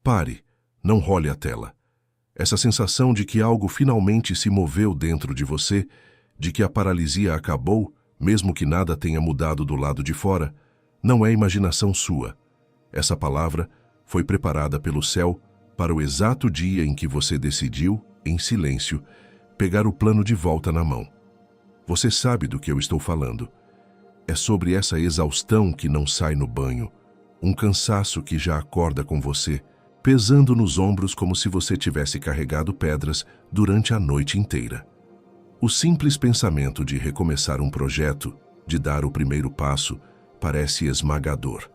Pare, não role a tela. Essa sensação de que algo finalmente se moveu dentro de você, de que a paralisia acabou, mesmo que nada tenha mudado do lado de fora, não é imaginação sua. Essa palavra foi preparada pelo céu para o exato dia em que você decidiu, em silêncio, pegar o plano de volta na mão. Você sabe do que eu estou falando. É sobre essa exaustão que não sai no banho, um cansaço que já acorda com você, pesando nos ombros como se você tivesse carregado pedras durante a noite inteira. O simples pensamento de recomeçar um projeto, de dar o primeiro passo, parece esmagador.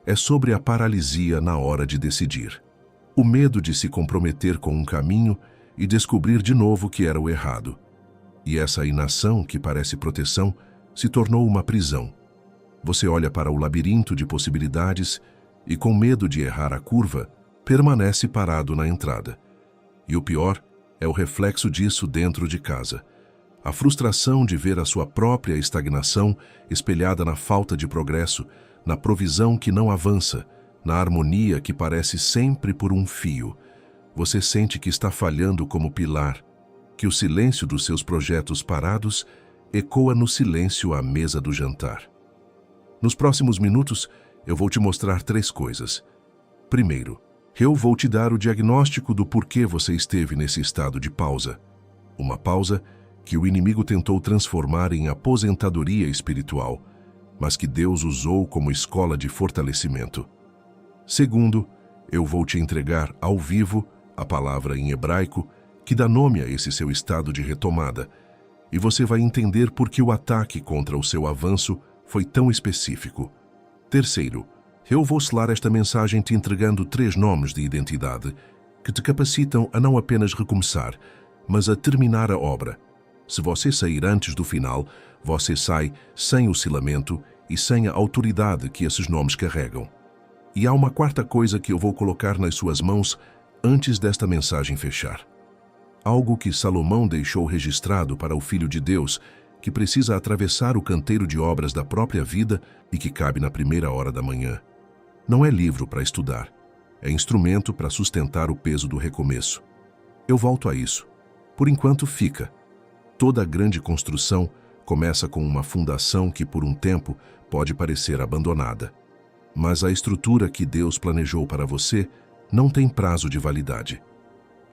É sobre a paralisia na hora de decidir. O medo de se comprometer com um caminho e descobrir de novo que era o errado. E essa inação, que parece proteção, se tornou uma prisão. Você olha para o labirinto de possibilidades e, com medo de errar a curva, permanece parado na entrada. E o pior é o reflexo disso dentro de casa. A frustração de ver a sua própria estagnação espelhada na falta de progresso, na provisão que não avança, na harmonia que parece sempre por um fio. Você sente que está falhando como pilar, que o silêncio dos seus projetos parados ecoa no silêncio à mesa do jantar. Nos próximos minutos, eu vou te mostrar 3 coisas. Primeiro, eu vou te dar o diagnóstico do porquê você esteve nesse estado de pausa. Uma pausa que o inimigo tentou transformar em aposentadoria espiritual, mas que Deus usou como escola de fortalecimento. Segundo, eu vou te entregar ao vivo a palavra em hebraico que dá nome a esse seu estado de retomada, e você vai entender por que o ataque contra o seu avanço foi tão específico. Terceiro, eu vou selar esta mensagem te entregando 3 nomes de identidade que te capacitam a não apenas recomeçar, mas a terminar a obra. Se você sair antes do final, você sai sem o selamento e sem a autoridade que esses nomes carregam. E há uma 4ª coisa que eu vou colocar nas suas mãos antes desta mensagem fechar. Algo que Salomão deixou registrado para o Filho de Deus, que precisa atravessar o canteiro de obras da própria vida e que cabe na primeira hora da manhã. Não é livro para estudar, é instrumento para sustentar o peso do recomeço. Eu volto a isso. Por enquanto fica. Toda grande construção começa com uma fundação que por um tempo pode parecer abandonada. Mas a estrutura que Deus planejou para você não tem prazo de validade.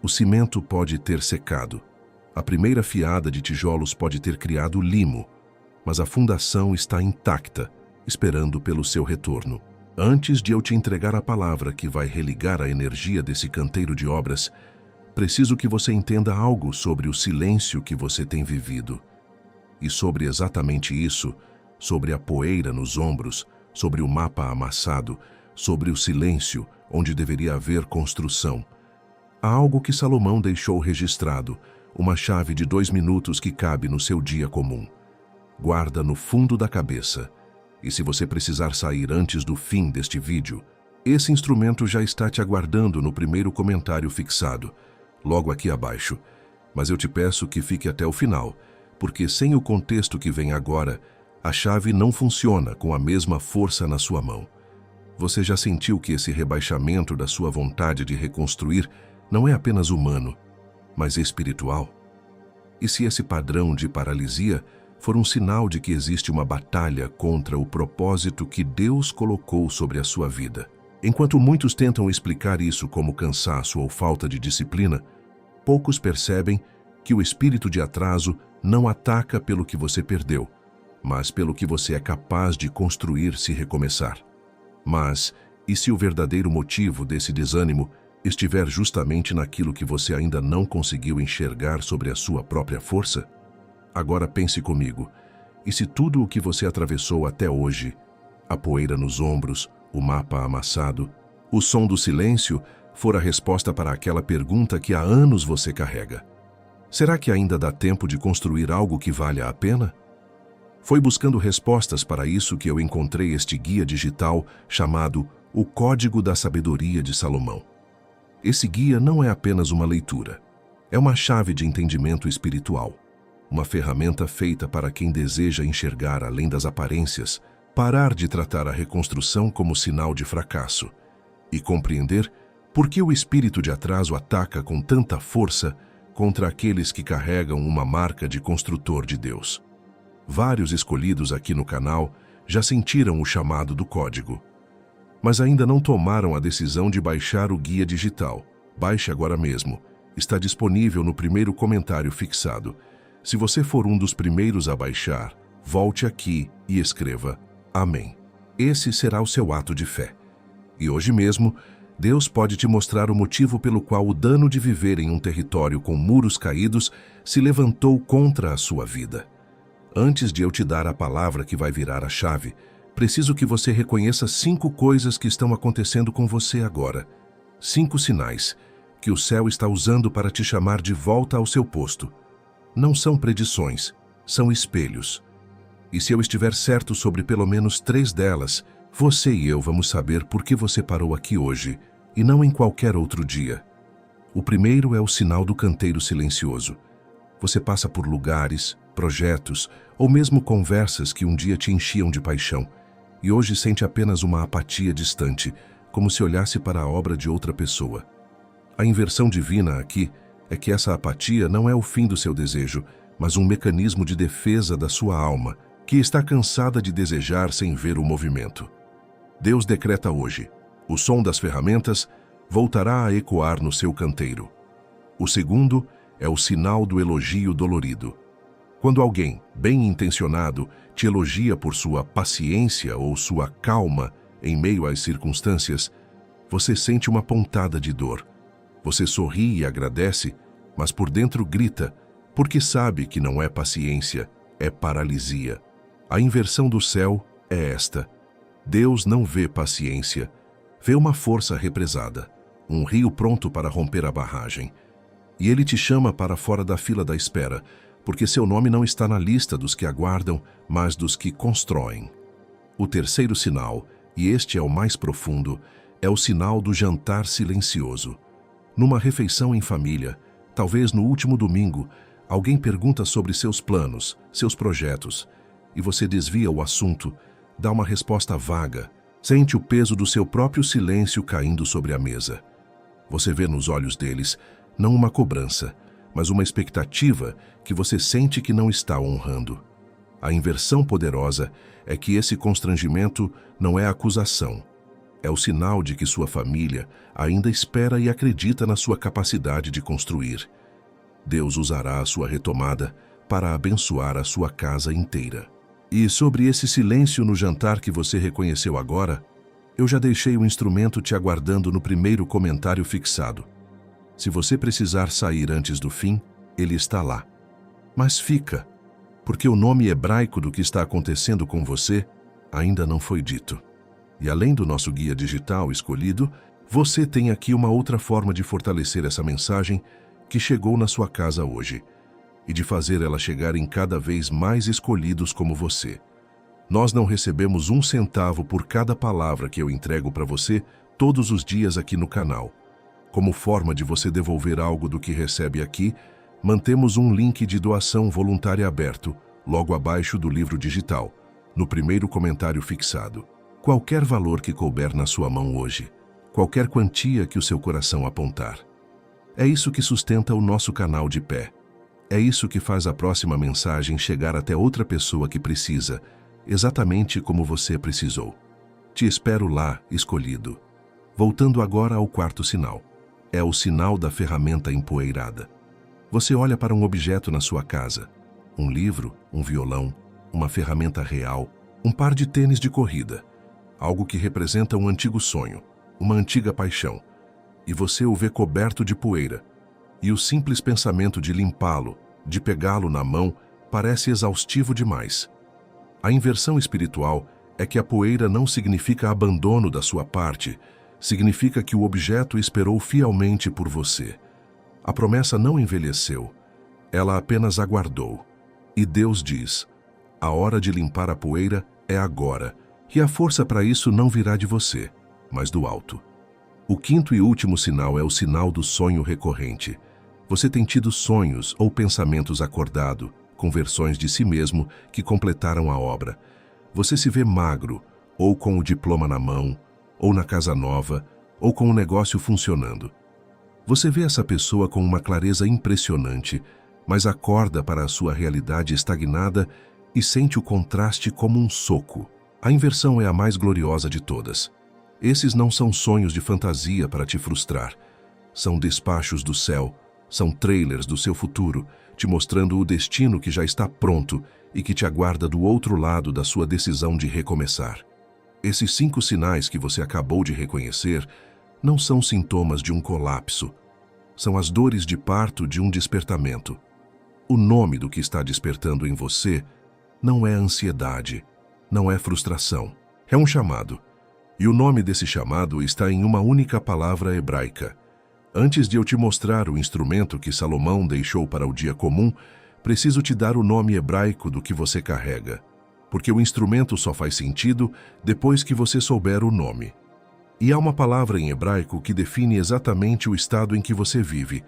O cimento pode ter secado, a primeira fiada de tijolos pode ter criado limo, mas a fundação está intacta, esperando pelo seu retorno. Antes de eu te entregar a palavra que vai religar a energia desse canteiro de obras, preciso que você entenda algo sobre o silêncio que você tem vivido. E sobre exatamente isso, sobre a poeira nos ombros, sobre o mapa amassado, sobre o silêncio onde deveria haver construção. Há algo que Salomão deixou registrado, uma chave de 2 minutos que cabe no seu dia comum. Guarda no fundo da cabeça. E se você precisar sair antes do fim deste vídeo, esse instrumento já está te aguardando no primeiro comentário fixado, logo aqui abaixo. Mas eu te peço que fique até o final, porque sem o contexto que vem agora, a chave não funciona com a mesma força na sua mão. Você já sentiu que esse rebaixamento da sua vontade de reconstruir não é apenas humano, mas espiritual? E se esse padrão de paralisia for um sinal de que existe uma batalha contra o propósito que Deus colocou sobre a sua vida? Enquanto muitos tentam explicar isso como cansaço ou falta de disciplina, poucos percebem que o espírito de atraso não ataca pelo que você perdeu, mas pelo que você é capaz de construir se recomeçar. Mas, e se o verdadeiro motivo desse desânimo estiver justamente naquilo que você ainda não conseguiu enxergar sobre a sua própria força? Agora pense comigo, e se tudo o que você atravessou até hoje, a poeira nos ombros, o mapa amassado, o som do silêncio, for a resposta para aquela pergunta que há anos você carrega? Será que ainda dá tempo de construir algo que valha a pena? Foi buscando respostas para isso que eu encontrei este guia digital chamado O Código da Sabedoria de Salomão. Esse guia não é apenas uma leitura, é uma chave de entendimento espiritual, uma ferramenta feita para quem deseja enxergar além das aparências, parar de tratar a reconstrução como sinal de fracasso e compreender Por que o espírito de atraso ataca com tanta força contra aqueles que carregam uma marca de construtor de Deus? Vários escolhidos aqui no canal já sentiram o chamado do código, mas ainda não tomaram a decisão de baixar o guia digital. Baixe agora mesmo. Está disponível no primeiro comentário fixado. Se você for um dos primeiros a baixar, volte aqui e escreva Amém. Esse será o seu ato de fé. E hoje mesmo, Deus pode te mostrar o motivo pelo qual o dano de viver em um território com muros caídos se levantou contra a sua vida. Antes de eu te dar a palavra que vai virar a chave, preciso que você reconheça 5 coisas que estão acontecendo com você agora. 5 sinais que o céu está usando para te chamar de volta ao seu posto. Não são predições, são espelhos. E se eu estiver certo sobre pelo menos 3 delas, você e eu vamos saber por que você parou aqui hoje e não em qualquer outro dia. O primeiro é o sinal do canteiro silencioso. Você passa por lugares, projetos ou mesmo conversas que um dia te enchiam de paixão e hoje sente apenas uma apatia distante, como se olhasse para a obra de outra pessoa. A inversão divina aqui é que essa apatia não é o fim do seu desejo, mas um mecanismo de defesa da sua alma, que está cansada de desejar sem ver o movimento. Deus decreta hoje: o som das ferramentas voltará a ecoar no seu canteiro. O segundo é o sinal do elogio dolorido. Quando alguém, bem intencionado, te elogia por sua paciência ou sua calma em meio às circunstâncias, você sente uma pontada de dor. Você sorri e agradece, mas por dentro grita, porque sabe que não é paciência, é paralisia. A inversão do céu é esta: Deus não vê paciência, vê uma força represada, um rio pronto para romper a barragem. E ele te chama para fora da fila da espera, porque seu nome não está na lista dos que aguardam, mas dos que constroem. O terceiro sinal, e este é o mais profundo, é o sinal do jantar silencioso. Numa refeição em família, talvez no último domingo, alguém pergunta sobre seus planos, seus projetos, e você desvia o assunto, dá uma resposta vaga, sente o peso do seu próprio silêncio caindo sobre a mesa. Você vê nos olhos deles não uma cobrança, mas uma expectativa que você sente que não está honrando. A inversão poderosa é que esse constrangimento não é acusação. É o sinal de que sua família ainda espera e acredita na sua capacidade de construir. Deus usará a sua retomada para abençoar a sua casa inteira. E sobre esse silêncio no jantar que você reconheceu agora, eu já deixei o instrumento te aguardando no primeiro comentário fixado. Se você precisar sair antes do fim, ele está lá. Mas fica, porque o nome hebraico do que está acontecendo com você ainda não foi dito. E além do nosso guia digital escolhido, você tem aqui uma outra forma de fortalecer essa mensagem que chegou na sua casa hoje e de fazer ela chegar em cada vez mais escolhidos como você. Nós não recebemos 1 centavo por cada palavra que eu entrego para você todos os dias aqui no canal. Como forma de você devolver algo do que recebe aqui, mantemos um link de doação voluntária aberto, logo abaixo do livro digital, no primeiro comentário fixado. Qualquer valor que couber na sua mão hoje, qualquer quantia que o seu coração apontar. É isso que sustenta o nosso canal de pé. É isso que faz a próxima mensagem chegar até outra pessoa que precisa, exatamente como você precisou. Te espero lá, escolhido. Voltando agora ao quarto sinal. É o sinal da ferramenta empoeirada. Você olha para um objeto na sua casa. Um livro, um violão, uma ferramenta real, um par de tênis de corrida. Algo que representa um antigo sonho, uma antiga paixão. E você o vê coberto de poeira. E o simples pensamento de limpá-lo, de pegá-lo na mão, parece exaustivo demais. A inversão espiritual é que a poeira não significa abandono da sua parte, significa que o objeto esperou fielmente por você. A promessa não envelheceu, ela apenas aguardou. E Deus diz: a hora de limpar a poeira é agora, e a força para isso não virá de você, mas do alto. O quinto e último sinal é o sinal do sonho recorrente. Você tem tido sonhos ou pensamentos acordados, com versões de si mesmo que completaram a obra. Você se vê magro, ou com o diploma na mão, ou na casa nova, ou com o negócio funcionando. Você vê essa pessoa com uma clareza impressionante, mas acorda para a sua realidade estagnada e sente o contraste como um soco. A inversão é a mais gloriosa de todas. Esses não são sonhos de fantasia para te frustrar. São despachos do céu, são trailers do seu futuro, te mostrando o destino que já está pronto e que te aguarda do outro lado da sua decisão de recomeçar. Esses 5 sinais que você acabou de reconhecer não são sintomas de um colapso. São as dores de parto de um despertamento. O nome do que está despertando em você não é ansiedade, não é frustração. É um chamado. E o nome desse chamado está em uma única palavra hebraica. Antes de eu te mostrar o instrumento que Salomão deixou para o dia comum, preciso te dar o nome hebraico do que você carrega, porque o instrumento só faz sentido depois que você souber o nome. E há uma palavra em hebraico que define exatamente o estado em que você vive,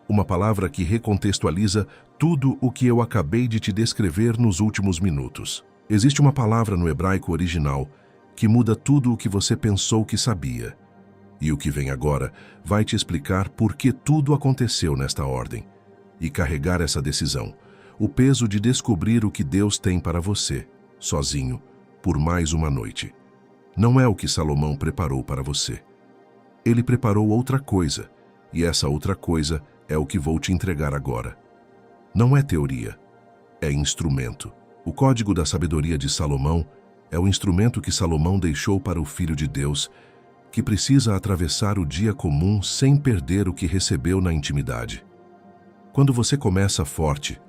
uma palavra que recontextualiza tudo o que eu acabei de te descrever nos últimos minutos. Existe uma palavra no hebraico original que muda tudo o que você pensou que sabia. E o que vem agora vai te explicar por que tudo aconteceu nesta ordem e carregar essa decisão, o peso de descobrir o que Deus tem para você, sozinho, por mais uma noite. Não é o que Salomão preparou para você. Ele preparou outra coisa, e essa outra coisa é o que vou te entregar agora. Não é teoria, é instrumento. O código da sabedoria de Salomão é o instrumento que Salomão deixou para o Filho de Deus, que precisa atravessar o dia comum sem perder o que recebeu na intimidade. Quando você começa forte,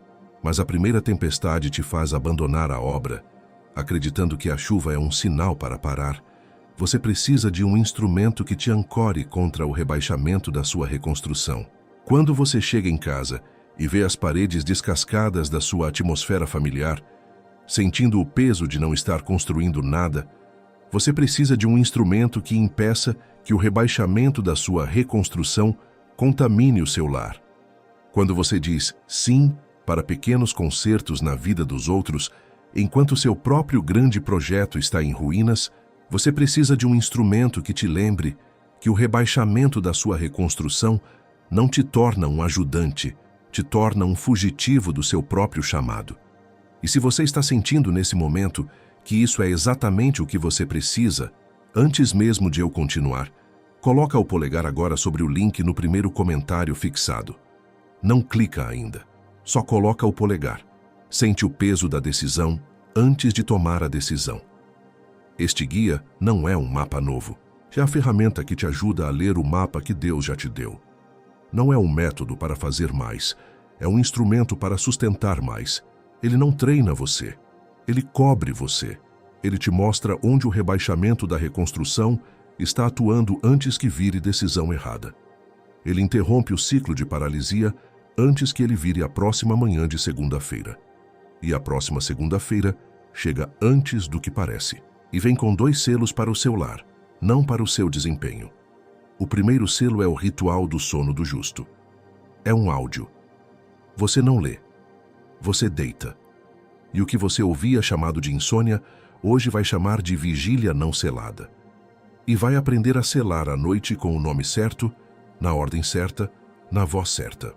mas a primeira tempestade te faz abandonar a obra, acreditando que a chuva é um sinal para parar, você precisa de um instrumento que te ancore contra o rebaixamento da sua reconstrução. Quando você chega em casa e vê as paredes descascadas da sua atmosfera familiar, sentindo o peso de não estar construindo nada, você precisa de um instrumento que impeça que o rebaixamento da sua reconstrução contamine o seu lar. Quando você diz sim para pequenos consertos na vida dos outros, enquanto seu próprio grande projeto está em ruínas, você precisa de um instrumento que te lembre que o rebaixamento da sua reconstrução não te torna um ajudante, te torna um fugitivo do seu próprio chamado. E se você está sentindo nesse momento que isso é exatamente o que você precisa, antes mesmo de eu continuar, coloca o polegar agora sobre o link no primeiro comentário fixado. Não clica ainda, só coloca o polegar. Sente o peso da decisão antes de tomar a decisão. Este guia não é um mapa novo, é a ferramenta que te ajuda a ler o mapa que Deus já te deu. Não é um método para fazer mais, é um instrumento para sustentar mais. Ele não treina você, ele cobre você. Ele te mostra onde o rebaixamento da reconstrução está atuando antes que vire decisão errada. Ele interrompe o ciclo de paralisia antes que ele vire a próxima manhã de segunda-feira. E a próxima segunda-feira chega antes do que parece. E vem com 2 selos para o seu lar, não para o seu desempenho. O primeiro selo é o ritual do sono do justo. É um áudio. Você não lê. Você deita. E o que você ouvia chamado de insônia, hoje vai chamar de vigília não selada. E vai aprender a selar a noite com o nome certo, na ordem certa, na voz certa.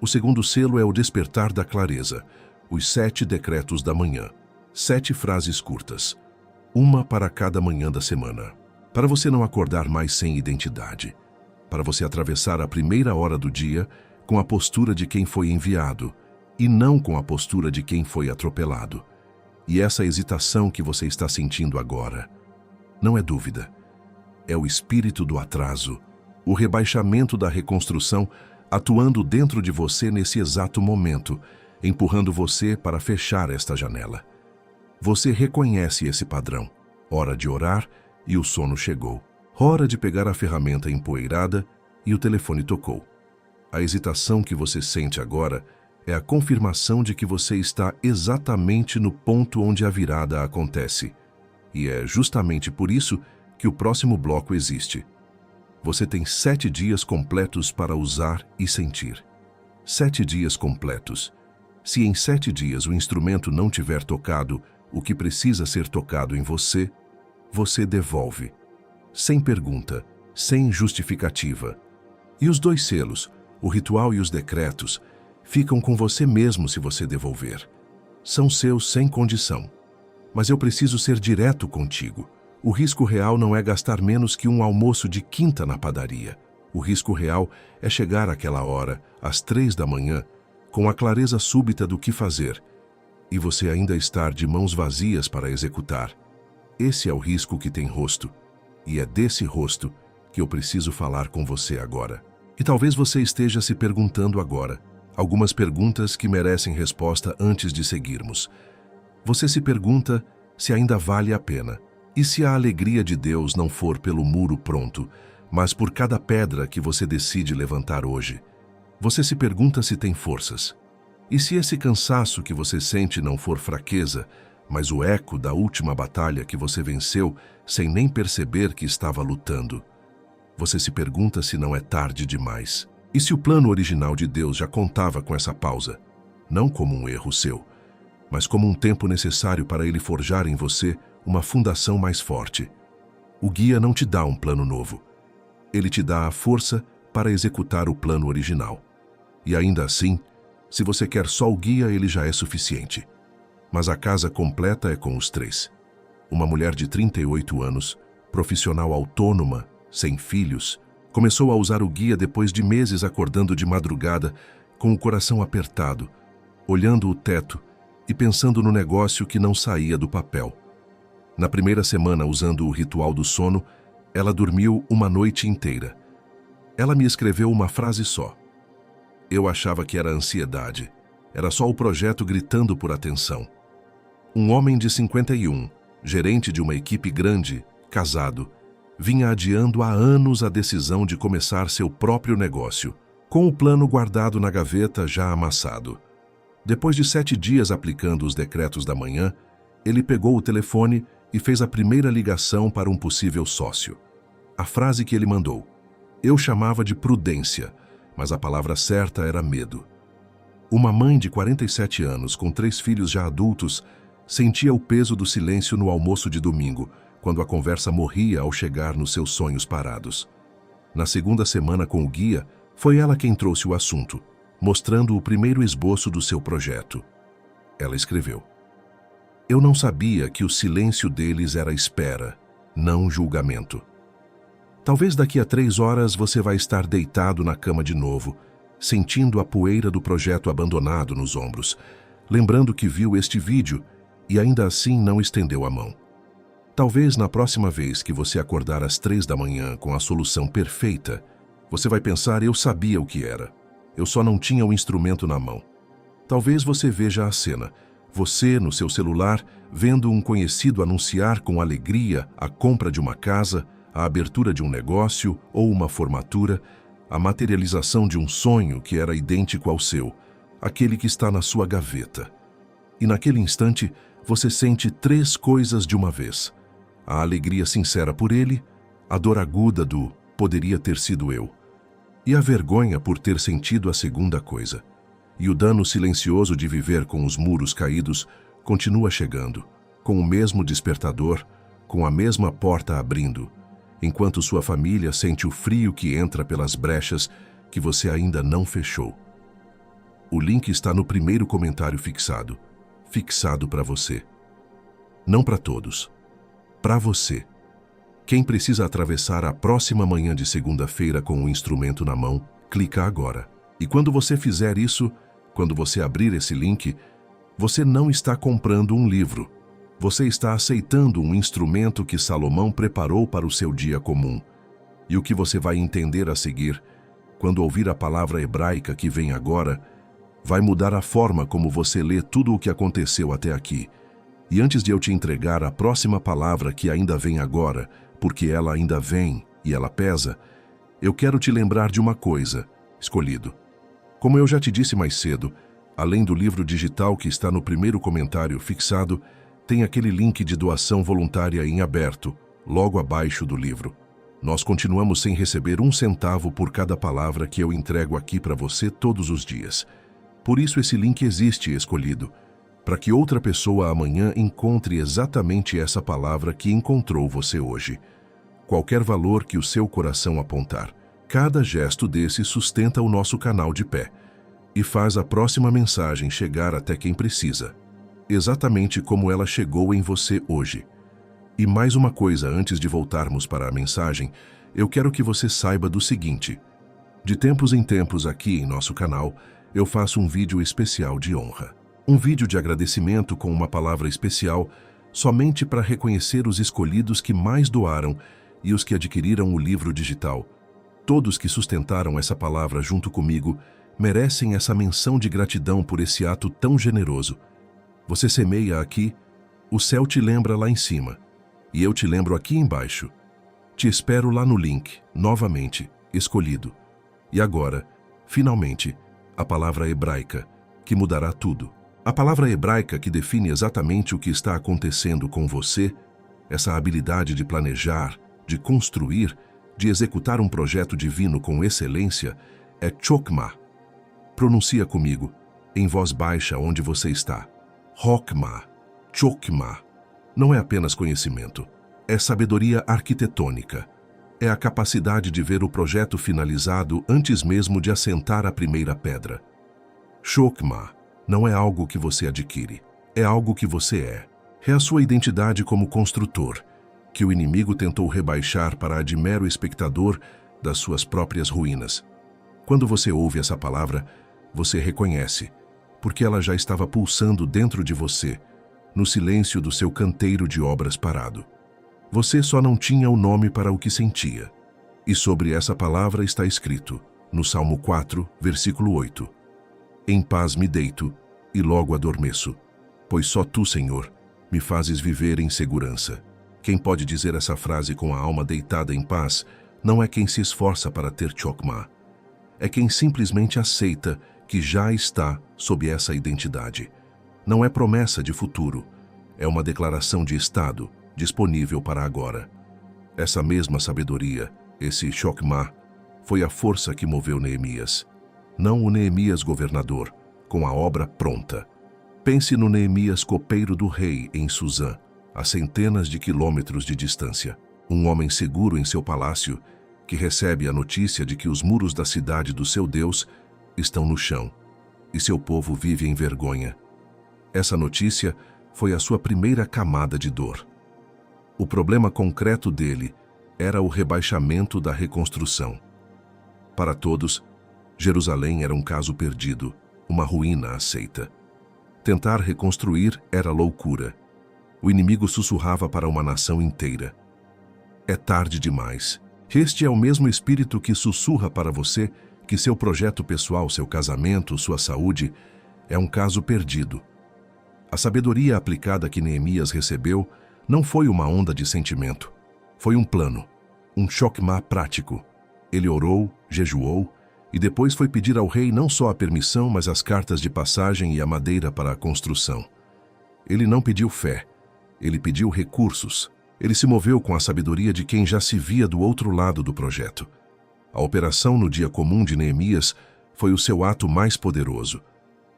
O segundo selo é o despertar da clareza, os 7 decretos da manhã. 7 frases curtas, uma para cada manhã da semana. Para você não acordar mais sem identidade. Para você atravessar a primeira hora do dia com a postura de quem foi enviado, e não com a postura de quem foi atropelado. E essa hesitação que você está sentindo agora não é dúvida. É o espírito do atraso, o rebaixamento da reconstrução atuando dentro de você nesse exato momento, empurrando você para fechar esta janela. Você reconhece esse padrão. Hora de orar e o sono chegou. Hora de pegar a ferramenta empoeirada e o telefone tocou. A hesitação que você sente agora é a confirmação de que você está exatamente no ponto onde a virada acontece. E é justamente por isso que o próximo bloco existe. Você tem 7 dias completos para usar e sentir. 7 dias completos. Se em 7 dias o instrumento não tiver tocado o que precisa ser tocado em você, você devolve. Sem pergunta, sem justificativa. E os 2 selos, o ritual e os decretos, ficam com você mesmo se você devolver. São seus sem condição. Mas eu preciso ser direto contigo. O risco real não é gastar menos que um almoço de quinta na padaria. O risco real é chegar àquela hora, às 3 da manhã, com a clareza súbita do que fazer, e você ainda estar de mãos vazias para executar. Esse é o risco que tem rosto, e é desse rosto que eu preciso falar com você agora. E talvez você esteja se perguntando agora, algumas perguntas que merecem resposta antes de seguirmos. Você se pergunta se ainda vale a pena, e se a alegria de Deus não for pelo muro pronto, mas por cada pedra que você decide levantar hoje. Você se pergunta se tem forças. E se esse cansaço que você sente não for fraqueza, mas o eco da última batalha que você venceu sem nem perceber que estava lutando? Você se pergunta se não é tarde demais. E se o plano original de Deus já contava com essa pausa, não como um erro seu, mas como um tempo necessário para Ele forjar em você uma fundação mais forte. O guia não te dá um plano novo. Ele te dá a força para executar o plano original. E ainda assim, se você quer só o guia, ele já é suficiente. Mas a casa completa é com os 3. Uma mulher de 38 anos, profissional autônoma, sem filhos, começou a usar o guia depois de meses acordando de madrugada, com o coração apertado, olhando o teto e pensando no negócio que não saía do papel. Na primeira semana usando o ritual do sono, ela dormiu uma noite inteira. Ela me escreveu uma frase só. Eu achava que era ansiedade. Era só o projeto gritando por atenção. Um homem de 51, gerente de uma equipe grande, casado, vinha adiando há anos a decisão de começar seu próprio negócio, com o plano guardado na gaveta já amassado. Depois de 7 dias aplicando os decretos da manhã, ele pegou o telefone e fez a primeira ligação para um possível sócio. A frase que ele mandou: eu chamava de prudência, mas a palavra certa era medo. Uma mãe de 47 anos, com 3 filhos já adultos, sentia o peso do silêncio no almoço de domingo, quando a conversa morria ao chegar nos seus sonhos parados. Na segunda semana com o guia, foi ela quem trouxe o assunto, mostrando o primeiro esboço do seu projeto. Ela escreveu: eu não sabia que o silêncio deles era espera, não julgamento. Talvez daqui a 3 horas você vai estar deitado na cama de novo, sentindo a poeira do projeto abandonado nos ombros, lembrando que viu este vídeo e ainda assim não estendeu a mão. Talvez na próxima vez que você acordar às 3 da manhã com a solução perfeita, você vai pensar: eu sabia o que era, eu só não tinha o instrumento na mão. Talvez você veja a cena, você no seu celular, vendo um conhecido anunciar com alegria a compra de uma casa, a abertura de um negócio ou uma formatura, a materialização de um sonho que era idêntico ao seu, aquele que está na sua gaveta. E naquele instante, você sente 3 coisas de uma vez: a alegria sincera por ele, a dor aguda do poderia ter sido eu, e a vergonha por ter sentido a segunda coisa. E o dano silencioso de viver com os muros caídos continua chegando, com o mesmo despertador, com a mesma porta abrindo, enquanto sua família sente o frio que entra pelas brechas que você ainda não fechou. O link está no primeiro comentário fixado para você. Não para todos, para você. Quem precisa atravessar a próxima manhã de segunda-feira com o instrumento na mão, clica agora. E quando você fizer isso, quando você abrir esse link, você não está comprando um livro. Você está aceitando um instrumento que Salomão preparou para o seu dia comum. E o que você vai entender a seguir, quando ouvir a palavra hebraica que vem agora, vai mudar a forma como você lê tudo o que aconteceu até aqui. E antes de eu te entregar a próxima palavra que ainda vem agora, porque ela ainda vem e ela pesa, eu quero te lembrar de uma coisa, escolhido. Como eu já te disse mais cedo, além do livro digital que está no primeiro comentário fixado, tem aquele link de doação voluntária em aberto, logo abaixo do livro. Nós continuamos sem receber 1 centavo por cada palavra que eu entrego aqui para você todos os dias. Por isso esse link existe, escolhido, para que outra pessoa amanhã encontre exatamente essa palavra que encontrou você hoje. qualquer valor que o seu coração apontar. Cada gesto desse sustenta o nosso canal de pé e faz a próxima mensagem chegar até quem precisa, exatamente como ela chegou em você hoje. E mais uma coisa antes de voltarmos para a mensagem, eu quero que você saiba do seguinte: de tempos em tempos aqui em nosso canal, eu faço um vídeo especial de honra. Um vídeo de agradecimento com uma palavra especial somente para reconhecer os escolhidos que mais doaram e os que adquiriram o livro digital. Todos que sustentaram essa palavra junto comigo merecem essa menção de gratidão por esse ato tão generoso. Você semeia aqui, o céu te lembra lá em cima, e eu te lembro aqui embaixo. Te espero lá no link, novamente, escolhido. E agora, finalmente, a palavra hebraica, que mudará tudo. A palavra hebraica que define exatamente o que está acontecendo com você, essa habilidade de planejar, de construir, de executar um projeto divino com excelência, é chokmah. Pronuncia comigo, em voz baixa onde você está. Chokmah, chokmah. Não é apenas conhecimento, é sabedoria arquitetônica. É a capacidade de ver o projeto finalizado antes mesmo de assentar a primeira pedra. Chokmah não é algo que você adquire, é algo que você é. É a sua identidade como construtor, que o inimigo tentou rebaixar para a de mero espectador das suas próprias ruínas. Quando você ouve essa palavra, você reconhece, porque ela já estava pulsando dentro de você, no silêncio do seu canteiro de obras parado. Você só não tinha o nome para o que sentia. E sobre essa palavra está escrito, no Salmo 4, versículo 8. Em paz me deito e logo adormeço, pois só tu, Senhor, me fazes viver em segurança. Quem pode dizer essa frase com a alma deitada em paz não é quem se esforça para ter chokmah. É quem simplesmente aceita que já está sob essa identidade. Não é promessa de futuro, é uma declaração de estado, disponível para agora. Essa mesma sabedoria, esse chokmah, foi a força que moveu Neemias. Não o Neemias governador, com a obra pronta. Pense no Neemias copeiro do rei em Suzã, a centenas de quilômetros de distância. Um homem seguro em seu palácio, que recebe a notícia de que os muros da cidade do seu Deus estão no chão, e seu povo vive em vergonha. Essa notícia foi a sua primeira camada de dor. O problema concreto dele era o rebaixamento da reconstrução. Para todos, Jerusalém era um caso perdido, uma ruína aceita. Tentar reconstruir era loucura. O inimigo sussurrava para uma nação inteira: é tarde demais. Este é o mesmo espírito que sussurra para você que seu projeto pessoal, seu casamento, sua saúde, é um caso perdido. A sabedoria aplicada que Neemias recebeu não foi uma onda de sentimento. Foi um plano, um chokmah prático. Ele orou, jejuou e depois foi pedir ao rei não só a permissão, mas as cartas de passagem e a madeira para a construção. Ele não pediu fé, ele pediu recursos. Ele se moveu com a sabedoria de quem já se via do outro lado do projeto. A operação no dia comum de Neemias foi o seu ato mais poderoso.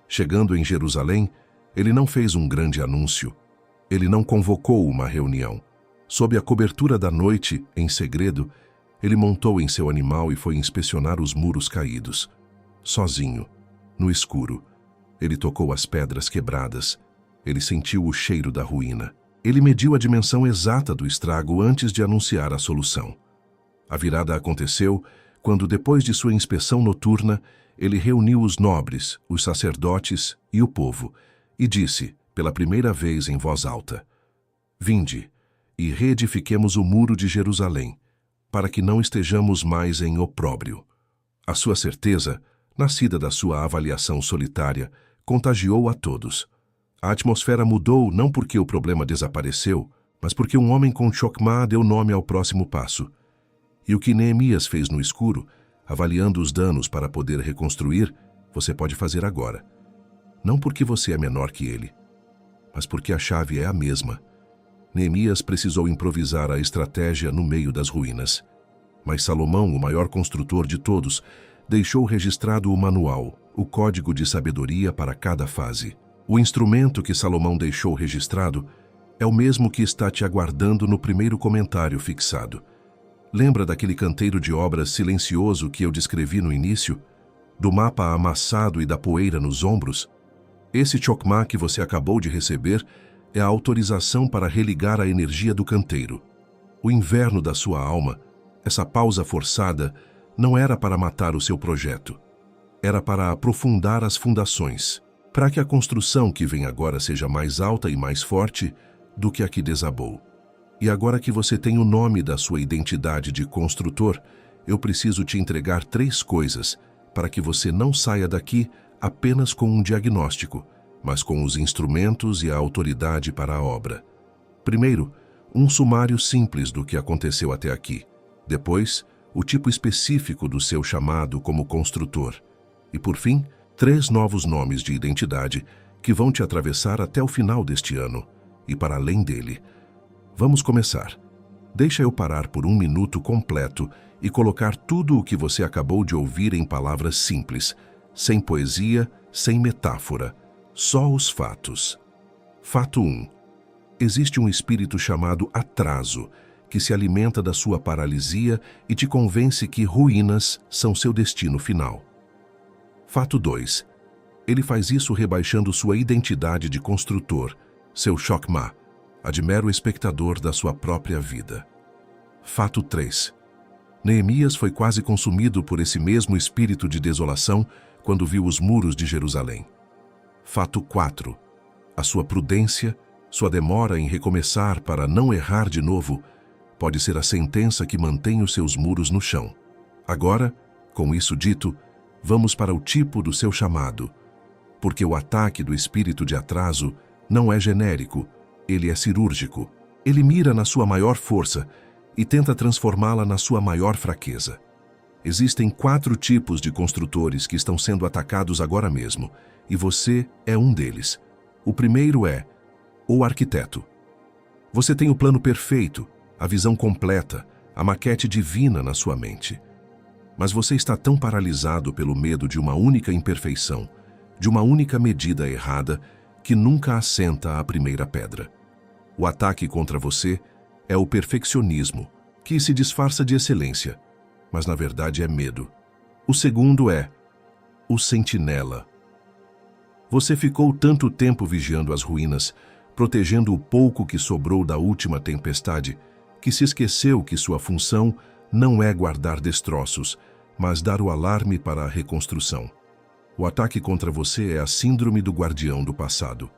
Chegando em Jerusalém, ele não fez um grande anúncio. Ele não convocou uma reunião. Sob a cobertura da noite, em segredo, ele montou em seu animal e foi inspecionar os muros caídos. Sozinho, no escuro, ele tocou as pedras quebradas. Ele sentiu o cheiro da ruína. Ele mediu a dimensão exata do estrago antes de anunciar a solução. A virada aconteceu quando, depois de sua inspeção noturna, ele reuniu os nobres, os sacerdotes e o povo, e disse, pela primeira vez em voz alta: Vinde, e reedifiquemos o muro de Jerusalém, para que não estejamos mais em opróbrio. A sua certeza, nascida da sua avaliação solitária, contagiou a todos. A atmosfera mudou não porque o problema desapareceu, mas porque um homem com chokmah deu nome ao próximo passo. E o que Neemias fez no escuro, avaliando os danos para poder reconstruir, você pode fazer agora. Não porque você é menor que ele, mas porque a chave é a mesma. Neemias precisou improvisar a estratégia no meio das ruínas. Mas Salomão, o maior construtor de todos, deixou registrado o manual, o código de sabedoria para cada fase. O instrumento que Salomão deixou registrado é o mesmo que está te aguardando no primeiro comentário fixado. Lembra daquele canteiro de obras silencioso que eu descrevi no início? Do mapa amassado e da poeira nos ombros? Esse chokmah que você acabou de receber é a autorização para religar a energia do canteiro. O inverno da sua alma, essa pausa forçada, não era para matar o seu projeto. Era para aprofundar as fundações, para que a construção que vem agora seja mais alta e mais forte do que a que desabou. E agora que você tem o nome da sua identidade de construtor, eu preciso te entregar 3 coisas para que você não saia daqui apenas com um diagnóstico, mas com os instrumentos e a autoridade para a obra. Primeiro, um sumário simples do que aconteceu até aqui. Depois, o tipo específico do seu chamado como construtor. E por fim, 3 novos nomes de identidade que vão te atravessar até o final deste ano e para além dele. Vamos começar. Deixa eu parar por 1 minuto completo e colocar tudo o que você acabou de ouvir em palavras simples, sem poesia, sem metáfora, só os fatos. Fato 1. Existe um espírito chamado atraso, que se alimenta da sua paralisia e te convence que ruínas são seu destino final. Fato 2. Ele faz isso rebaixando sua identidade de construtor, seu chokmah, a de mero espectador da sua própria vida. Fato 3. Neemias foi quase consumido por esse mesmo espírito de desolação quando viu os muros de Jerusalém. Fato 4. A sua prudência, sua demora em recomeçar para não errar de novo, pode ser a sentença que mantém os seus muros no chão. Agora, com isso dito, vamos para o tipo do seu chamado, porque o ataque do espírito de atraso não é genérico, ele é cirúrgico. Ele mira na sua maior força e tenta transformá-la na sua maior fraqueza. Existem 4 tipos de construtores que estão sendo atacados agora mesmo, e você é um deles. O primeiro é o arquiteto. Você tem o plano perfeito, a visão completa, a maquete divina na sua mente. Mas você está tão paralisado pelo medo de uma única imperfeição, de uma única medida errada, que nunca assenta a primeira pedra. O ataque contra você é o perfeccionismo, que se disfarça de excelência, mas na verdade é medo. O segundo é o sentinela. Você ficou tanto tempo vigiando as ruínas, protegendo o pouco que sobrou da última tempestade, que se esqueceu que sua função não é guardar destroços, mas dar o alarme para a reconstrução. O ataque contra você é a síndrome do guardião do passado.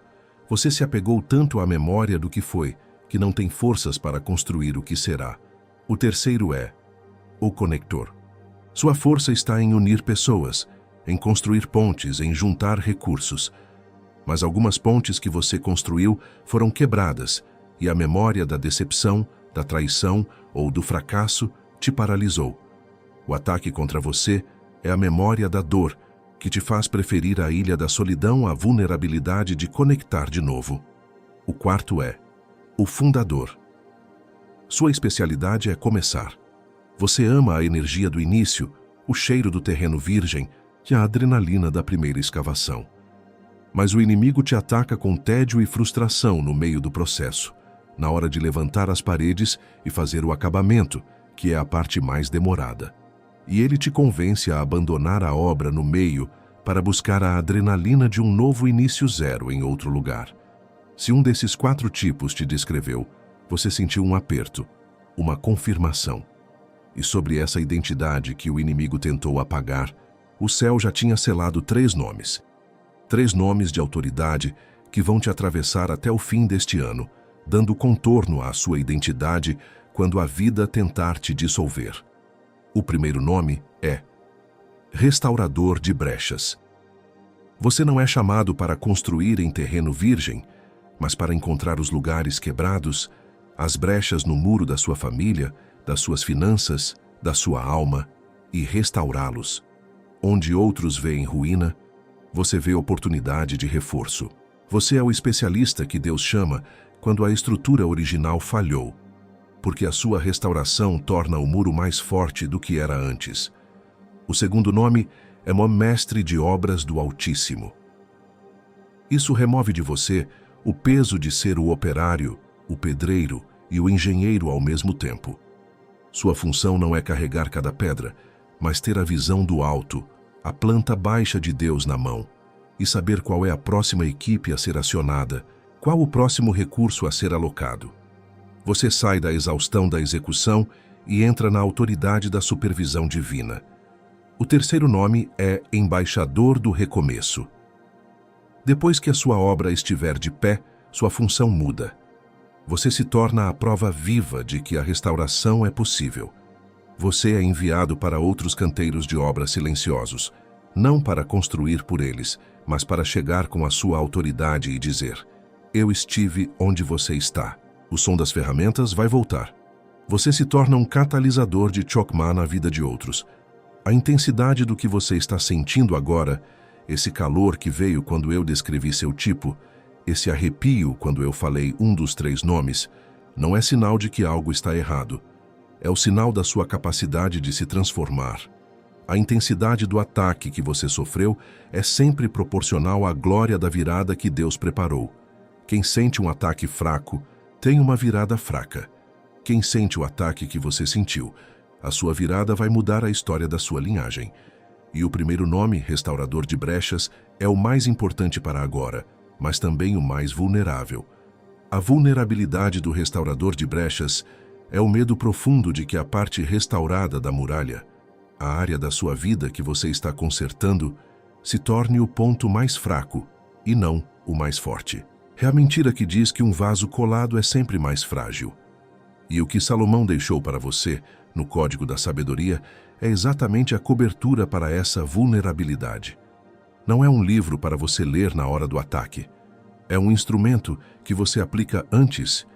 Você se apegou tanto à memória do que foi, que não tem forças para construir o que será. O terceiro é o conector. Sua força está em unir pessoas, em construir pontes, em juntar recursos. Mas algumas pontes que você construiu foram quebradas, e a memória da decepção, da traição ou do fracasso te paralisou. O ataque contra você é a memória da dor, que te faz preferir a ilha da solidão à vulnerabilidade de conectar de novo. O quarto é o fundador. Sua especialidade é começar. Você ama a energia do início, o cheiro do terreno virgem e a adrenalina da primeira escavação. Mas o inimigo te ataca com tédio e frustração no meio do processo, na hora de levantar as paredes e fazer o acabamento, que é a parte mais demorada. E ele te convence a abandonar a obra no meio para buscar a adrenalina de um novo início zero em outro lugar. Se um desses 4 tipos te descreveu, você sentiu um aperto, uma confirmação. E sobre essa identidade que o inimigo tentou apagar, o céu já tinha selado 3 nomes. 3 nomes de autoridade que vão te atravessar até o fim deste ano, dando contorno à sua identidade quando a vida tentar te dissolver. O primeiro nome é restaurador de brechas. Você não é chamado para construir em terreno virgem, mas para encontrar os lugares quebrados, as brechas no muro da sua família, das suas finanças, da sua alma, e restaurá-los. Onde outros veem ruína, você vê oportunidade de reforço. Você é o especialista que Deus chama quando a estrutura original falhou, porque a sua restauração torna o muro mais forte do que era antes. O segundo nome é Mestre de Obras do Altíssimo. Isso remove de você o peso de ser o operário, o pedreiro e o engenheiro ao mesmo tempo. Sua função não é carregar cada pedra, mas ter a visão do alto, a planta baixa de Deus na mão, e saber qual é a próxima equipe a ser acionada, qual o próximo recurso a ser alocado. Você sai da exaustão da execução e entra na autoridade da supervisão divina. O terceiro nome é Embaixador do Recomeço. Depois que a sua obra estiver de pé, sua função muda. Você se torna a prova viva de que a restauração é possível. Você é enviado para outros canteiros de obra silenciosos, não para construir por eles, mas para chegar com a sua autoridade e dizer: eu estive onde você está. O som das ferramentas vai voltar. Você se torna um catalisador de Chokmah na vida de outros. A intensidade do que você está sentindo agora, esse calor que veio quando eu descrevi seu tipo, esse arrepio quando eu falei um dos 3 nomes, não é sinal de que algo está errado. É o sinal da sua capacidade de se transformar. A intensidade do ataque que você sofreu é sempre proporcional à glória da virada que Deus preparou. Quem sente um ataque fraco, tem uma virada fraca. Quem sente o ataque que você sentiu, a sua virada vai mudar a história da sua linhagem. E o primeiro nome, Restaurador de Brechas, é o mais importante para agora, mas também o mais vulnerável. A vulnerabilidade do Restaurador de Brechas é o medo profundo de que a parte restaurada da muralha, a área da sua vida que você está consertando, se torne o ponto mais fraco e não o mais forte. É a mentira que diz que um vaso colado é sempre mais frágil. E o que Salomão deixou para você, no Código da Sabedoria, é exatamente a cobertura para essa vulnerabilidade. Não é um livro para você ler na hora do ataque. É um instrumento que você aplica antes,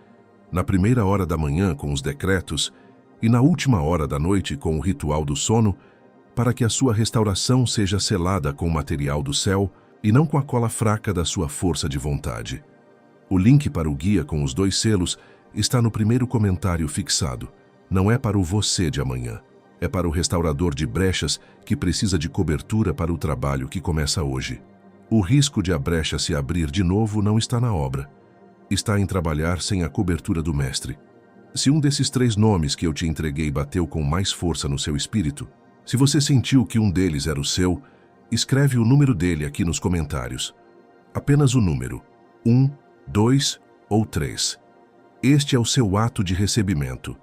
na primeira hora da manhã com os decretos e na última hora da noite com o ritual do sono, para que a sua restauração seja selada com o material do céu e não com a cola fraca da sua força de vontade. O link para o guia com os 2 selos está no primeiro comentário fixado. Não é para o você de amanhã. É para o restaurador de brechas que precisa de cobertura para o trabalho que começa hoje. O risco de a brecha se abrir de novo não está na obra. Está em trabalhar sem a cobertura do mestre. Se um desses 3 nomes que eu te entreguei bateu com mais força no seu espírito, se você sentiu que um deles era o seu, escreve o número dele aqui nos comentários. Apenas o número. 1, 2 ou 3. Este é o seu ato de recebimento.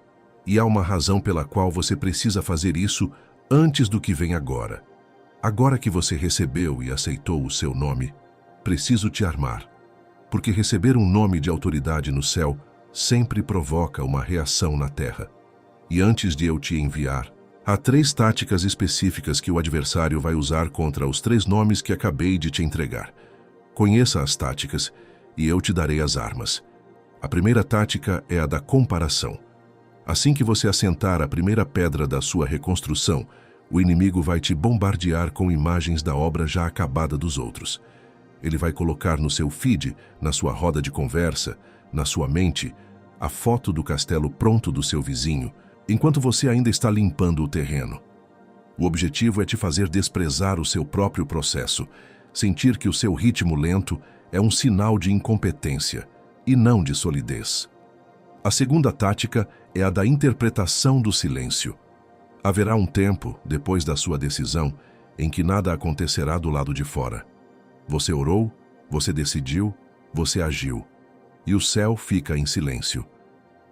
E há uma razão pela qual você precisa fazer isso antes do que vem agora. Agora que você recebeu e aceitou o seu nome, preciso te armar. Porque receber um nome de autoridade no céu sempre provoca uma reação na terra. E antes de eu te enviar, há 3 táticas específicas que o adversário vai usar contra os 3 nomes que acabei de te entregar. Conheça as táticas e eu te darei as armas. A primeira tática é a da comparação. Assim que você assentar a primeira pedra da sua reconstrução, o inimigo vai te bombardear com imagens da obra já acabada dos outros. Ele vai colocar no seu feed, na sua roda de conversa, na sua mente, a foto do castelo pronto do seu vizinho, enquanto você ainda está limpando o terreno. O objetivo é te fazer desprezar o seu próprio processo, sentir que o seu ritmo lento é um sinal de incompetência e não de solidez. A segunda tática é a da interpretação do silêncio. Haverá um tempo, depois da sua decisão, em que nada acontecerá do lado de fora. Você orou, você decidiu, você agiu. E o céu fica em silêncio.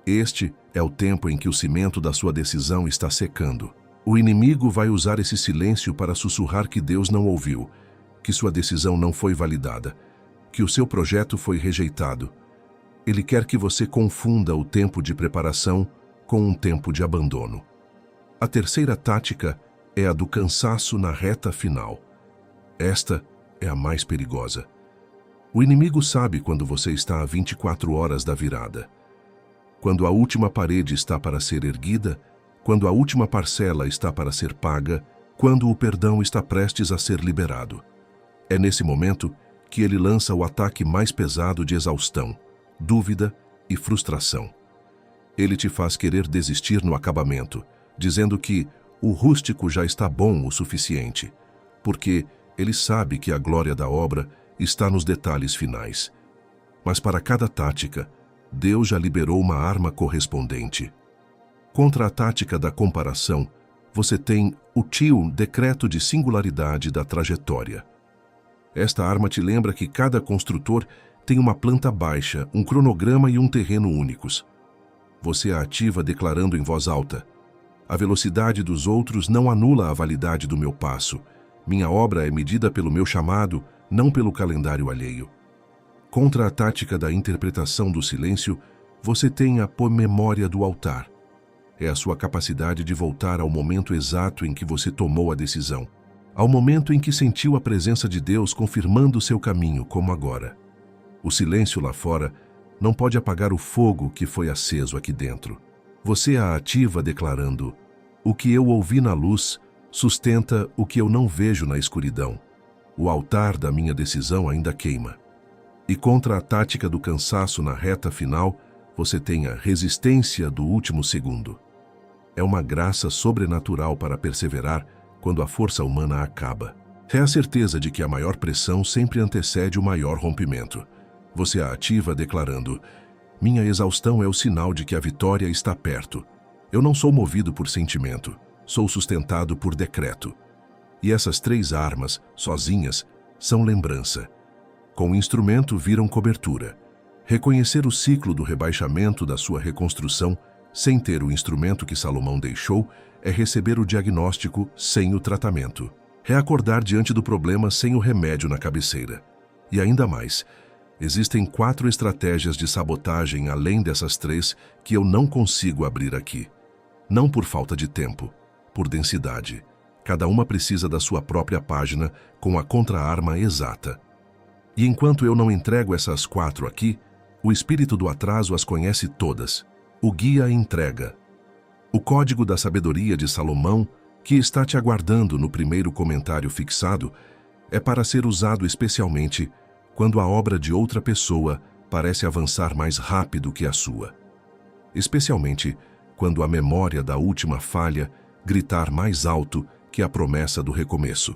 Este é o tempo em que o cimento da sua decisão está secando. O inimigo vai usar esse silêncio para sussurrar que Deus não ouviu, que sua decisão não foi validada, que o seu projeto foi rejeitado. Ele quer que você confunda o tempo de preparação com um tempo de abandono. A terceira tática é a do cansaço na reta final. Esta é a mais perigosa. O inimigo sabe quando você está a 24 horas da virada. Quando a última parede está para ser erguida, quando a última parcela está para ser paga, quando o perdão está prestes a ser liberado. É nesse momento que ele lança o ataque mais pesado de exaustão, dúvida e frustração. Ele te faz querer desistir no acabamento, dizendo que o rústico já está bom o suficiente, porque ele sabe que a glória da obra está nos detalhes finais. Mas para cada tática, Deus já liberou uma arma correspondente. Contra a tática da comparação, você tem o TIL, decreto de singularidade da trajetória. Esta arma te lembra que cada construtor tem uma planta baixa, um cronograma e um terreno únicos. Você a ativa declarando em voz alta: a velocidade dos outros não anula a validade do meu passo. Minha obra é medida pelo meu chamado, não pelo calendário alheio. Contra a tática da interpretação do silêncio, você tem a memória do altar. É a sua capacidade de voltar ao momento exato em que você tomou a decisão, ao momento em que sentiu a presença de Deus confirmando seu caminho, como agora. O silêncio lá fora não pode apagar o fogo que foi aceso aqui dentro. Você a ativa declarando: o que eu ouvi na luz sustenta o que eu não vejo na escuridão. O altar da minha decisão ainda queima. E contra a tática do cansaço na reta final, você tem a resistência do último segundo. É uma graça sobrenatural para perseverar quando a força humana acaba. É a certeza de que a maior pressão sempre antecede o maior rompimento. Você a ativa declarando: minha exaustão é o sinal de que a vitória está perto. Eu não sou movido por sentimento, sou sustentado por decreto. E essas 3 armas, sozinhas, são lembrança. Com o instrumento viram cobertura. Reconhecer o ciclo do rebaixamento da sua reconstrução sem ter o instrumento que Salomão deixou é receber o diagnóstico sem o tratamento. É acordar diante do problema sem o remédio na cabeceira. E ainda mais, existem 4 estratégias de sabotagem além dessas 3 que eu não consigo abrir aqui. Não por falta de tempo, por densidade. Cada uma precisa da sua própria página com a contra-arma exata. E enquanto eu não entrego essas 4 aqui, o espírito do atraso as conhece todas. O guia entrega. O código da sabedoria de Salomão, que está te aguardando no primeiro comentário fixado, é para ser usado especialmente quando a obra de outra pessoa parece avançar mais rápido que a sua. Especialmente quando a memória da última falha gritar mais alto que a promessa do recomeço.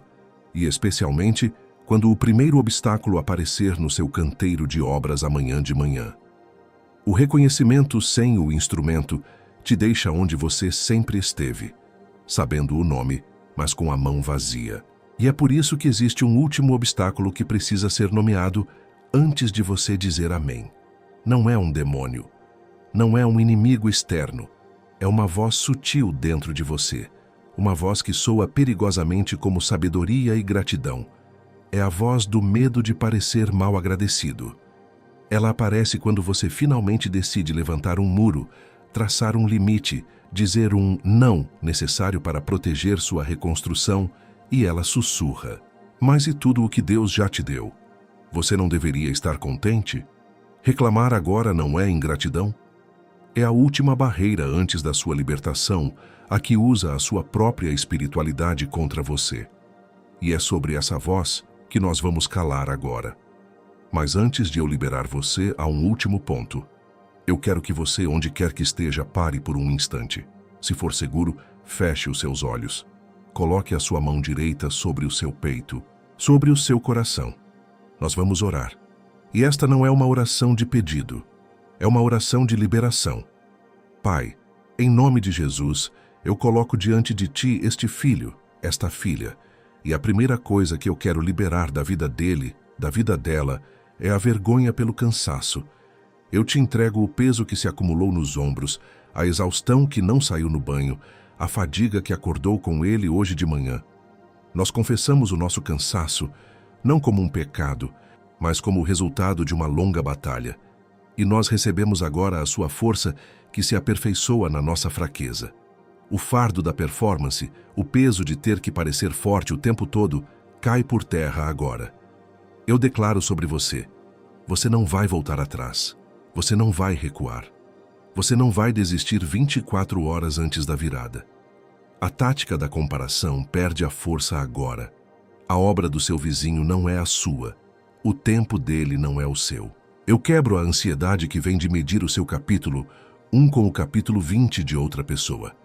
E especialmente quando o primeiro obstáculo aparecer no seu canteiro de obras amanhã de manhã. O reconhecimento sem o instrumento te deixa onde você sempre esteve, sabendo o nome, mas com a mão vazia. E é por isso que existe um último obstáculo que precisa ser nomeado antes de você dizer amém. Não é um demônio, não é um inimigo externo, é uma voz sutil dentro de você, uma voz que soa perigosamente como sabedoria e gratidão. É a voz do medo de parecer mal agradecido. Ela aparece quando você finalmente decide levantar um muro, traçar um limite, dizer um não necessário para proteger sua reconstrução, e ela sussurra: mas e tudo o que Deus já te deu? Você não deveria estar contente? Reclamar agora não é ingratidão? É a última barreira antes da sua libertação, a que usa a sua própria espiritualidade contra você. E é sobre essa voz que nós vamos calar agora. Mas antes de eu liberar você, há um último ponto. Eu quero que você, onde quer que esteja, pare por um instante. Se for seguro, feche os seus olhos. Coloque a sua mão direita sobre o seu peito, sobre o seu coração. Nós vamos orar. E esta não é uma oração de pedido, é uma oração de liberação. Pai, em nome de Jesus, eu coloco diante de Ti este filho, esta filha, e a primeira coisa que eu quero liberar da vida dele, da vida dela, é a vergonha pelo cansaço. Eu te entrego o peso que se acumulou nos ombros, a exaustão que não saiu no banho, a fadiga que acordou com ele hoje de manhã. Nós confessamos o nosso cansaço, não como um pecado, mas como o resultado de uma longa batalha. E nós recebemos agora a sua força que se aperfeiçoa na nossa fraqueza. O fardo da performance, o peso de ter que parecer forte o tempo todo, cai por terra agora. Eu declaro sobre você: você não vai voltar atrás, você não vai recuar, você não vai desistir 24 horas antes da virada. A tática da comparação perde a força agora. A obra do seu vizinho não é a sua, o tempo dele não é o seu. Eu quebro a ansiedade que vem de medir o seu capítulo, um com o capítulo 20 de outra pessoa.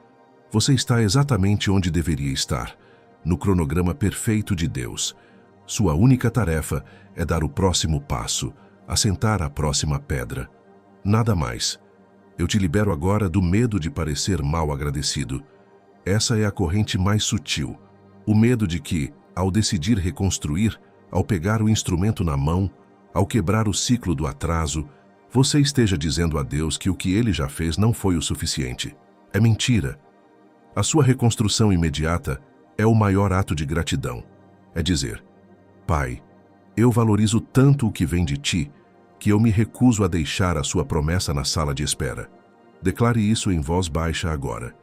Você está exatamente onde deveria estar, no cronograma perfeito de Deus. Sua única tarefa é dar o próximo passo, assentar a próxima pedra. Nada mais. Eu te libero agora do medo de parecer mal agradecido. Essa é a corrente mais sutil. O medo de que, ao decidir reconstruir, ao pegar o instrumento na mão, ao quebrar o ciclo do atraso, você esteja dizendo a Deus que o que Ele já fez não foi o suficiente. É mentira. A sua reconstrução imediata é o maior ato de gratidão. É dizer: Pai, eu valorizo tanto o que vem de Ti, que eu me recuso a deixar a sua promessa na sala de espera. Declare isso em voz baixa agora.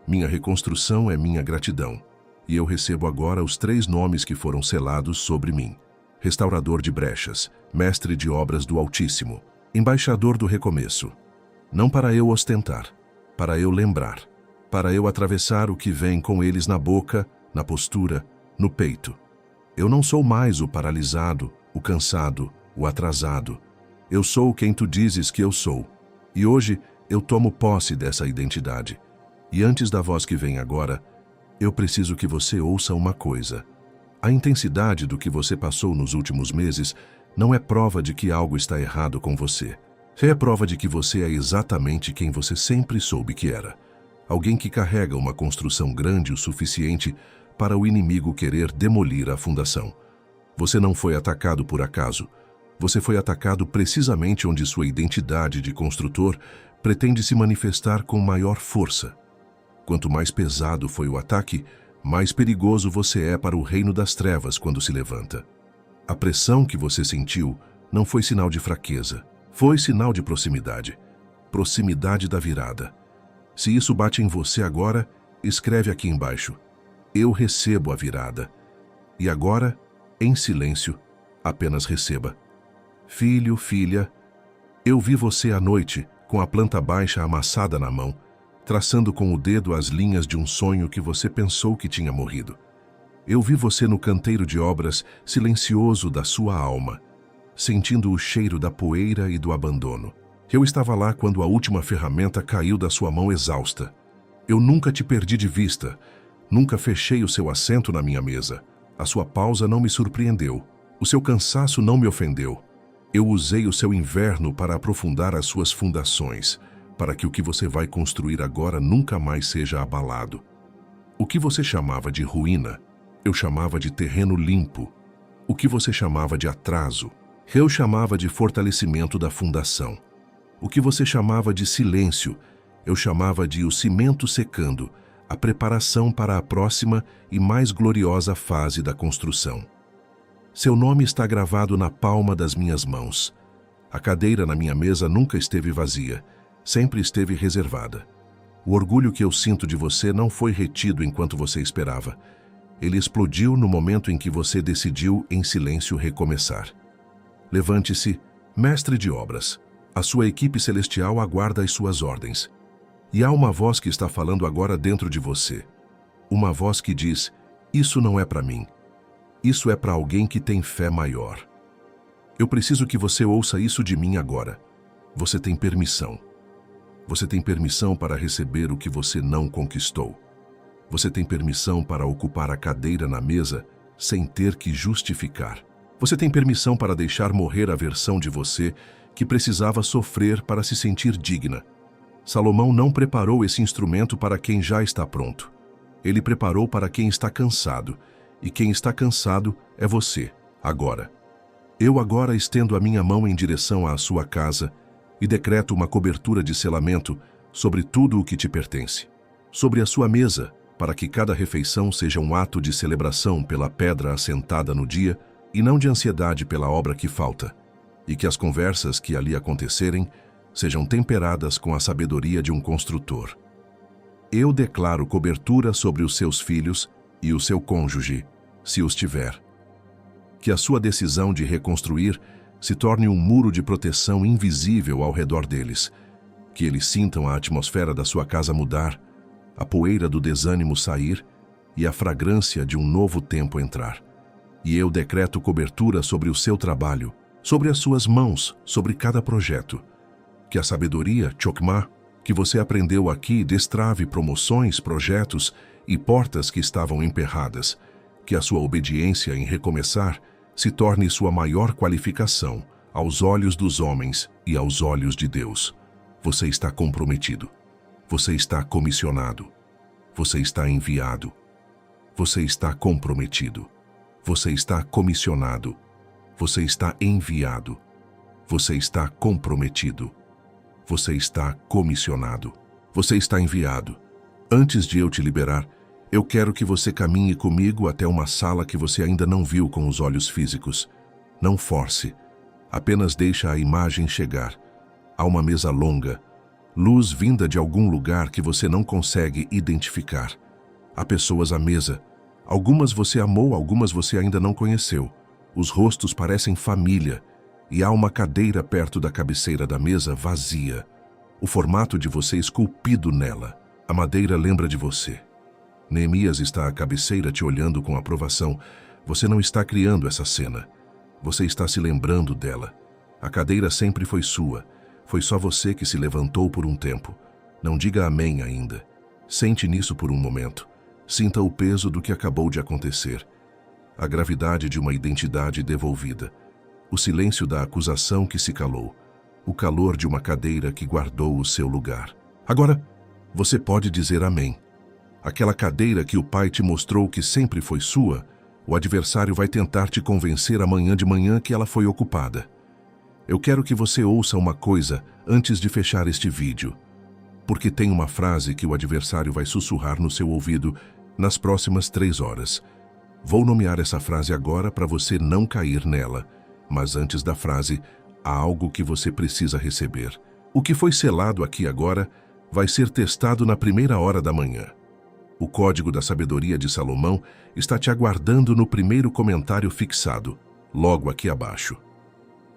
Minha reconstrução é minha gratidão, e eu recebo agora os 3 nomes que foram selados sobre mim: restaurador de brechas, mestre de obras do Altíssimo, embaixador do recomeço. Não para eu ostentar, para eu lembrar, para eu atravessar o que vem com eles na boca, na postura, no peito. Eu não sou mais o paralisado, o cansado, o atrasado. Eu sou quem tu dizes que eu sou. E hoje eu tomo posse dessa identidade. E antes da voz que vem agora, eu preciso que você ouça uma coisa. A intensidade do que você passou nos últimos meses não é prova de que algo está errado com você. É prova de que você é exatamente quem você sempre soube que era. Alguém que carrega uma construção grande o suficiente para o inimigo querer demolir a fundação. Você não foi atacado por acaso. Você foi atacado precisamente onde sua identidade de construtor pretende se manifestar com maior força. Quanto mais pesado foi o ataque, mais perigoso você é para o reino das trevas quando se levanta. A pressão que você sentiu não foi sinal de fraqueza, foi sinal de proximidade. Proximidade da virada. Se isso bate em você agora, escreve aqui embaixo: eu recebo a virada. E agora, em silêncio, apenas receba. Filho, filha, eu vi você à noite, com a planta baixa amassada na mão, traçando com o dedo as linhas de um sonho que você pensou que tinha morrido. Eu vi você no canteiro de obras silencioso da sua alma, sentindo o cheiro da poeira e do abandono. Eu estava lá quando a última ferramenta caiu da sua mão exausta. Eu nunca te perdi de vista, nunca fechei o seu assento na minha mesa. A sua pausa não me surpreendeu, o seu cansaço não me ofendeu. Eu usei o seu inverno para aprofundar as suas fundações, para que o que você vai construir agora nunca mais seja abalado. O que você chamava de ruína, eu chamava de terreno limpo. O que você chamava de atraso, eu chamava de fortalecimento da fundação. O que você chamava de silêncio, eu chamava de o cimento secando, a preparação para a próxima e mais gloriosa fase da construção. Seu nome está gravado na palma das minhas mãos. A cadeira na minha mesa nunca esteve vazia, sempre esteve reservada. O orgulho que eu sinto de você não foi retido enquanto você esperava. Ele explodiu no momento em que você decidiu, em silêncio, recomeçar. Levante-se, mestre de obras. A sua equipe celestial aguarda as suas ordens. E há uma voz que está falando agora dentro de você. Uma voz que diz: isso não é para mim. Isso é para alguém que tem fé maior. Eu preciso que você ouça isso de mim agora. Você tem permissão. Você tem permissão para receber o que você não conquistou. Você tem permissão para ocupar a cadeira na mesa sem ter que justificar. Você tem permissão para deixar morrer a versão de você que precisava sofrer para se sentir digna. Salomão não preparou esse instrumento para quem já está pronto. Ele preparou para quem está cansado. E quem está cansado é você, agora. Eu agora estendo a minha mão em direção à sua casa e decreto uma cobertura de selamento sobre tudo o que te pertence. Sobre a sua mesa, para que cada refeição seja um ato de celebração pela pedra assentada no dia e não de ansiedade pela obra que falta, e que as conversas que ali acontecerem sejam temperadas com a sabedoria de um construtor. Eu declaro cobertura sobre os seus filhos e o seu cônjuge, se os tiver. Que a sua decisão de reconstruir se torne um muro de proteção invisível ao redor deles. Que eles sintam a atmosfera da sua casa mudar, a poeira do desânimo sair e a fragrância de um novo tempo entrar. E eu decreto cobertura sobre o seu trabalho, sobre as suas mãos, sobre cada projeto. Que a sabedoria, Chokmah, que você aprendeu aqui destrave promoções, projetos e portas que estavam emperradas. Que a sua obediência em recomeçar se torne sua maior qualificação aos olhos dos homens e aos olhos de Deus. Você está comprometido. Você está comissionado. Você está enviado. Você está comprometido. Você está comissionado. Você está enviado. Você está comprometido. Você está comissionado. Você está enviado. Antes de eu te liberar, eu quero que você caminhe comigo até uma sala que você ainda não viu com os olhos físicos. Não force. Apenas deixa a imagem chegar. Há uma mesa longa, luz vinda de algum lugar que você não consegue identificar. Há pessoas à mesa. Algumas você amou, algumas você ainda não conheceu. Os rostos parecem família e há uma cadeira perto da cabeceira da mesa vazia. O formato de você esculpido nela. A madeira lembra de você. Neemias está à cabeceira te olhando com aprovação. Você não está criando essa cena. Você está se lembrando dela. A cadeira sempre foi sua. Foi só você que se levantou por um tempo. Não diga amém ainda. Sente nisso por um momento. Sinta o peso do que acabou de acontecer. A gravidade de uma identidade devolvida. O silêncio da acusação que se calou. O calor de uma cadeira que guardou o seu lugar. Agora, você pode dizer amém. Aquela cadeira que o Pai te mostrou que sempre foi sua, o adversário vai tentar te convencer amanhã de manhã que ela foi ocupada. Eu quero que você ouça uma coisa antes de fechar este vídeo, porque tem uma frase que o adversário vai sussurrar no seu ouvido nas próximas 3 horas. Vou nomear essa frase agora para você não cair nela, mas antes da frase, há algo que você precisa receber. O que foi selado aqui agora vai ser testado na primeira hora da manhã. O código da sabedoria de Salomão está te aguardando no primeiro comentário fixado, logo aqui abaixo.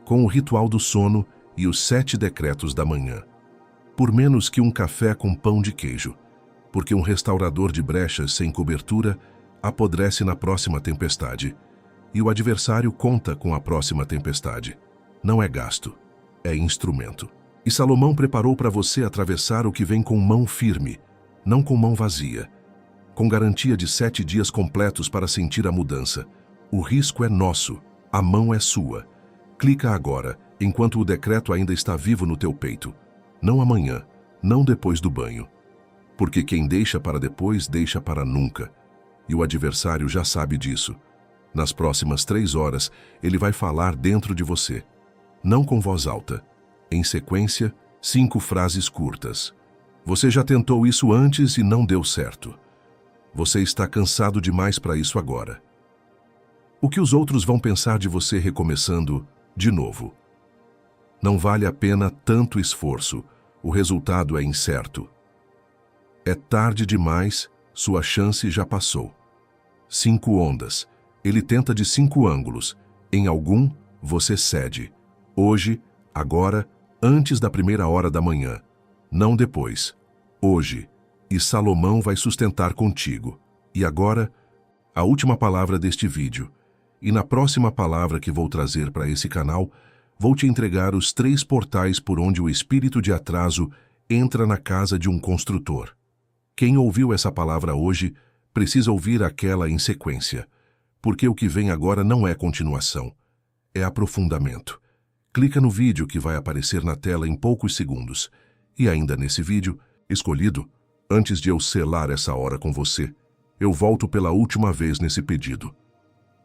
Com o ritual do sono e os 7 decretos da manhã. Por menos que um café com pão de queijo, porque um restaurador de brechas sem cobertura apodrece na próxima tempestade, e o adversário conta com a próxima tempestade. Não é gasto, é instrumento. E Salomão preparou para você atravessar o que vem com mão firme, não com mão vazia. Com garantia de 7 dias completos para sentir a mudança. O risco é nosso, a mão é sua. Clica agora, enquanto o decreto ainda está vivo no teu peito. Não amanhã, não depois do banho. Porque quem deixa para depois, deixa para nunca. E o adversário já sabe disso. Nas próximas 3 horas, ele vai falar dentro de você. Não com voz alta. Em sequência, 5 frases curtas. Você já tentou isso antes e não deu certo. Você está cansado demais para isso agora. O que os outros vão pensar de você recomeçando de novo? Não vale a pena tanto esforço. O resultado é incerto. É tarde demais, sua chance já passou. 5 ondas. Ele tenta de 5 ângulos. Em algum, você cede. Hoje, agora, antes da primeira hora da manhã. Não depois. Hoje. E Salomão vai sustentar contigo. E agora, a última palavra deste vídeo. E na próxima palavra que vou trazer para esse canal, vou te entregar os 3 portais por onde o espírito de atraso entra na casa de um construtor. Quem ouviu essa palavra hoje, precisa ouvir aquela em sequência, porque o que vem agora não é continuação, é aprofundamento. Clica no vídeo que vai aparecer na tela em poucos segundos. E ainda nesse vídeo, escolhido, antes de eu selar essa hora com você, eu volto pela última vez nesse pedido.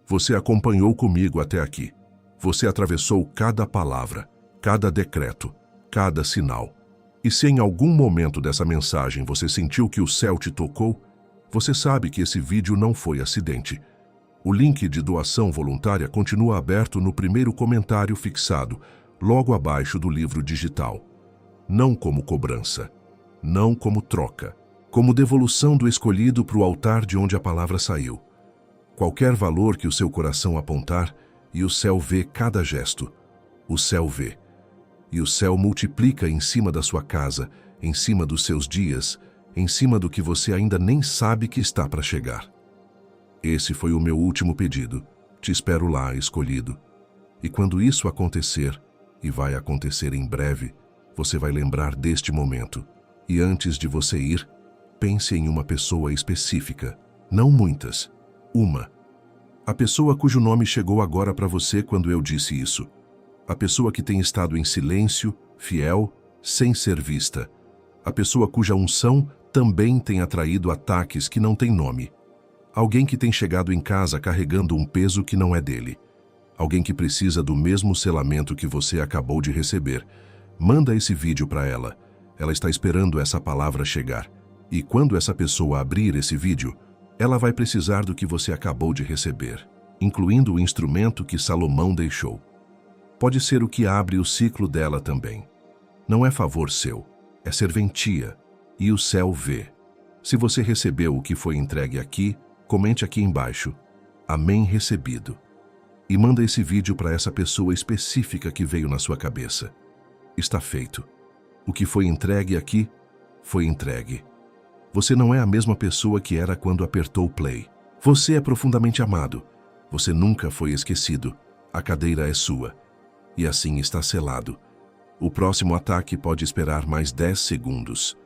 Você acompanhou comigo até aqui. Você atravessou cada palavra, cada decreto, cada sinal. E se em algum momento dessa mensagem você sentiu que o céu te tocou, você sabe que esse vídeo não foi acidente. O link de doação voluntária continua aberto no primeiro comentário fixado, logo abaixo do livro digital. Não como cobrança, não como troca, como devolução do escolhido para o altar de onde a palavra saiu. Qualquer valor que o seu coração apontar, e o céu vê cada gesto. O céu vê. E o céu multiplica em cima da sua casa, em cima dos seus dias, em cima do que você ainda nem sabe que está para chegar. Esse foi o meu último pedido. Te espero lá, escolhido. E quando isso acontecer, e vai acontecer em breve, você vai lembrar deste momento. E antes de você ir, pense em uma pessoa específica. Não muitas. Uma. A pessoa cujo nome chegou agora para você quando eu disse isso. A pessoa que tem estado em silêncio, fiel, sem ser vista. A pessoa cuja unção também tem atraído ataques que não têm nome. Alguém que tem chegado em casa carregando um peso que não é dele. Alguém que precisa do mesmo selamento que você acabou de receber. Manda esse vídeo para ela. Ela está esperando essa palavra chegar. E quando essa pessoa abrir esse vídeo, ela vai precisar do que você acabou de receber, incluindo o instrumento que Salomão deixou. Pode ser o que abre o ciclo dela também. Não é favor seu, é serventia, e o céu vê. Se você recebeu o que foi entregue aqui, comente aqui embaixo, Amém recebido. E manda esse vídeo para essa pessoa específica que veio na sua cabeça. Está feito. O que foi entregue aqui, foi entregue. Você não é a mesma pessoa que era quando apertou o play. Você é profundamente amado. Você nunca foi esquecido. A cadeira é sua. E assim está selado. O próximo ataque pode esperar mais 10 segundos.